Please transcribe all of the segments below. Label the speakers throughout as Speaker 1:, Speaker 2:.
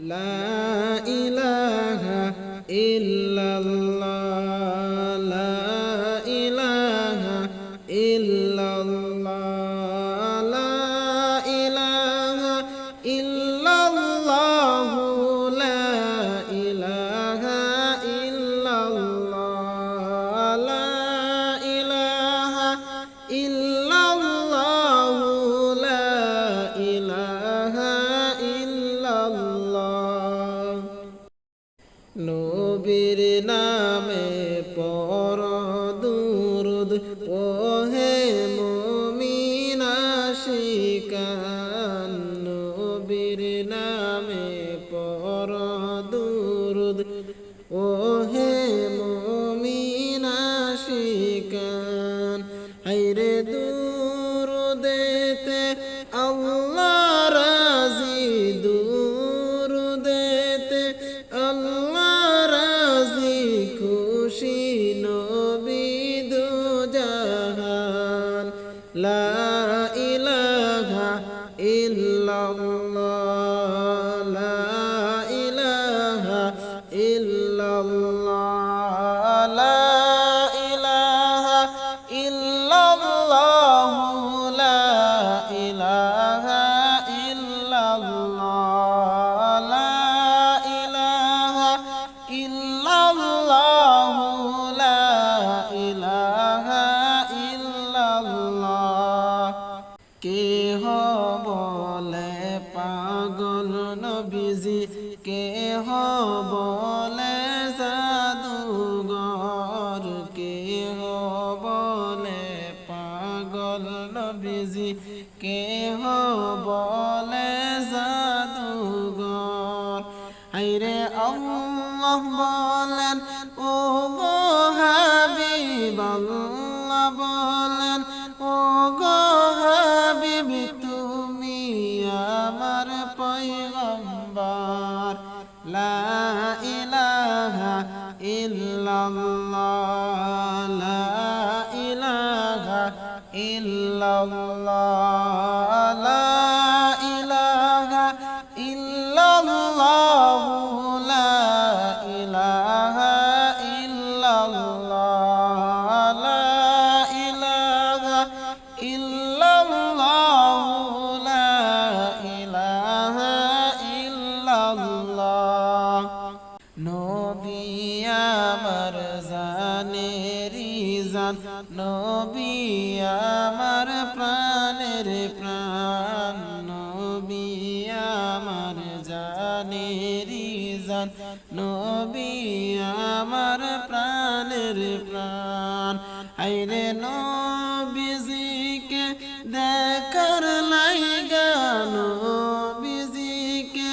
Speaker 1: লা ইলাহা ইল্লাল্লাহ লা ইলাহা ইল্লাল্লাহ লা ইলাহা ইল্লাল্লাহ লা ইলাহা ইল্লাল্লাহ লা ইলাহা ইল্লাল্লাহ লা ইলাহা ইল্লাল্লাহ নবীর নামে পড় দুরূদ ওহে মুমিন আশিকান নবীর নামে পড় দুরূদ ওহে মুমিন আশিকান হায়রে দুরূদেতে আল্লাহ রাজি দুরূদেতে আল্লাহ রাজি খুশি নবী দু জাহান লা ইলাহা ইল্লাল্লাহ লা ইলাহা ইল্লাল্লাহ লা ইলাহা ইল্লাল্লাহ লা ইলাহা ইল্লাল্লাহ লা ইলাহা ইল্লাল্লাহ লা ইলাহা ইল্লাল্লাহ কেহ বলে পাগল নবীজি কেহ বলে জাদুঘর কেহ বলে পাগল নবীজি কেহ বলে জাদুঘর হায়রে আল্লাহ বলেন ও গো হাবিব আল্লাহ বলেন ও গো হাবিব তুমি আমার পয়গম্বর লা ইলাহা ইল্লাল্লাহ লা ইলাহা ইল্লাল্লাহ লা ইলাহা ইল্লাল্লাহ লা ইলাহা ইল্লাল্লাহ লা ইলাহা ইল্লাল্লাহ লা ইলাহা ইল্লাল্লাহ নবী আমার জানেরি জান নবী আমার প্রাণের প্রাণ নবী আমার জানেরি জান নবী আমার প্রাণের প্রাণ হায়রে নবীজিকে দেখার লাইগা নবীজিকে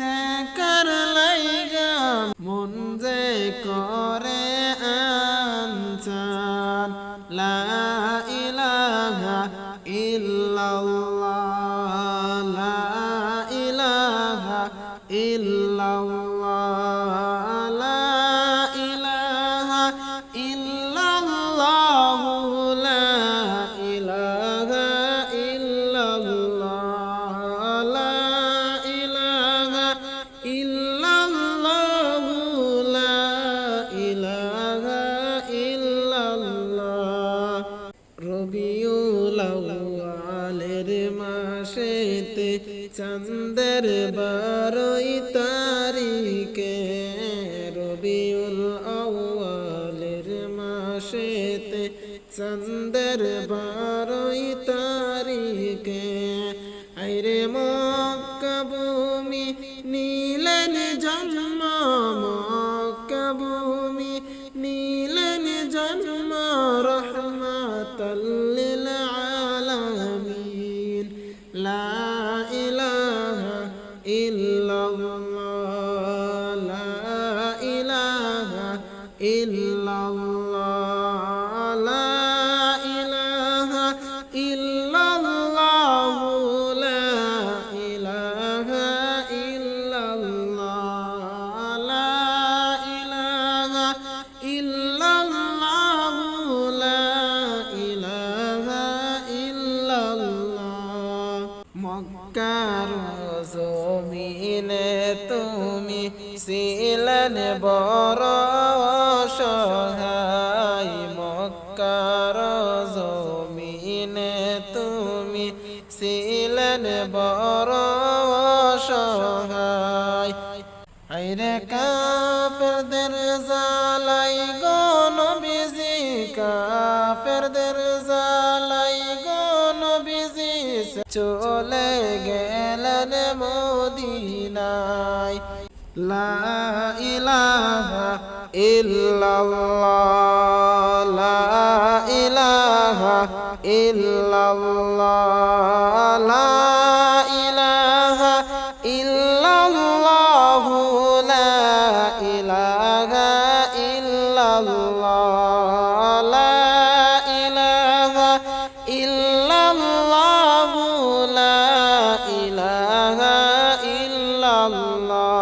Speaker 1: দেখার লাইগা মন যে করে আনচান লা ইলাহা ইল্লাল্লাহ লা ইলাহা ইল্লাল্লাহ লা ইলাহা ইল্লাল্লাহ লা ইলাহা ইল্লাল্লাহ লা ইলাহা ইল্লাল্লাহ লা ইলাহা ইল্লাল্লাহ রবিউল আউয়ালের মাসেতে চাঁদের 12 তারিখে রবিউল আউয়ালের মাসেতে চাঁদের 12 তারিখে আইরে মক্কা ভূমি নীলেন জন্ম মক্কা ভূমি নীলেন জন্ম রহমাতাল লিল আলামিন লা ইলাহা ইল্লাল্লাহ লা ইলাহা ইল্লাল্লাহ লা ইলাহা ইল্লাল্লাহ লা ইলাহা ইল্লাল্লাহ লা ইলাহা ইল্লাল্লাহ লা ইলাহা ইল্লাল্লাহ মক্কার জমিনেতে তুমি ছিলেন বড় অসহায় মক্কার জমিনে তুমি ছিলেন বড় অসহায় আইরে কাফেরদের জালাই গো নবীজি কাফেরদের জালাই গো নবীজি চলে গেলেন মদিনায় লা ইলাহা ইল্লাল্লাহ লা ইলাহা ইল্লাল্লাহ লা ইলাহা ইল্লাল্লাহ লা ইলাহা ইল্লাল্লাহ লা ইলাহা ইল্লাল্লাহ লা ইলাহা ইল্লাল্লাহ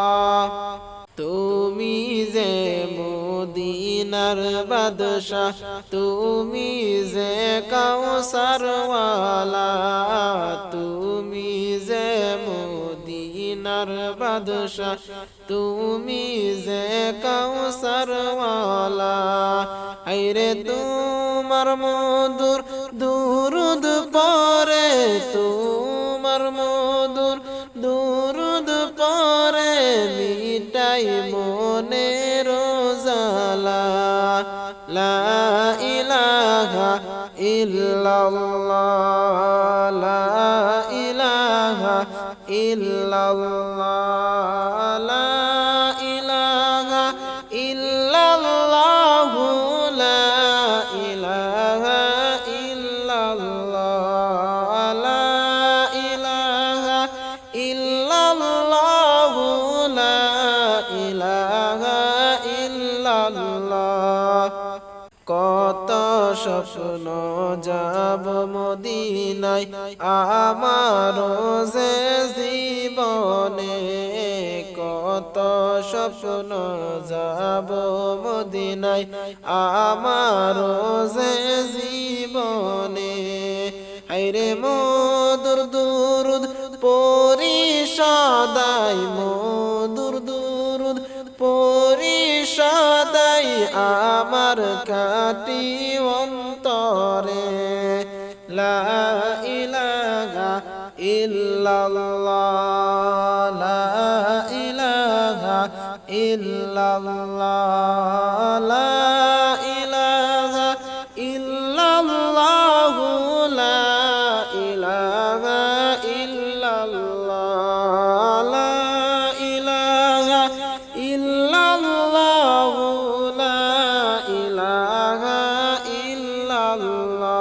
Speaker 1: তুমি যে মদিনার বাদশাহ তুমি যে কাউসারওয়ালা তুমি যে মদিনার বাদশাহ তুমি যে কাউসারওয়ালা আইরে তোমার মধুর দুরুদ পরে তোমার মধুর দুরুদ পরে মিটাই মনের জালা লা ইলাহা ইল্লাল্লাহ লা ইলাহা ইল্লাল্লাহ লা ইলাহা ইল্লাল্লাহ লা ইলাহা ইল্লাল্লাহ লা ইলাহা ইল্লাল্লাহ লা ইলাহা ইল্লাল্লাহ কত স্বপ্ন যাব মদিনায় আমার যে জীবনে কত স্বপ্ন যাব মদিনায় আমার যে জীবনে আইরে মধুর দুরুদ পরি সদাই মধুর দুরুদ পরি সদাই আমার কাটি অন্তরে লা ইলাহা ইল্লাল্লাহ লা ইলাহা ইল্লাল্লাহ লা ইলাহা ইল্লাল্লাহ লা ইলাহা ইল্লাল্লাহ লা ইলাহা ইল্লাল্লাহ লা ইলাহা ইল্লাল্লাহ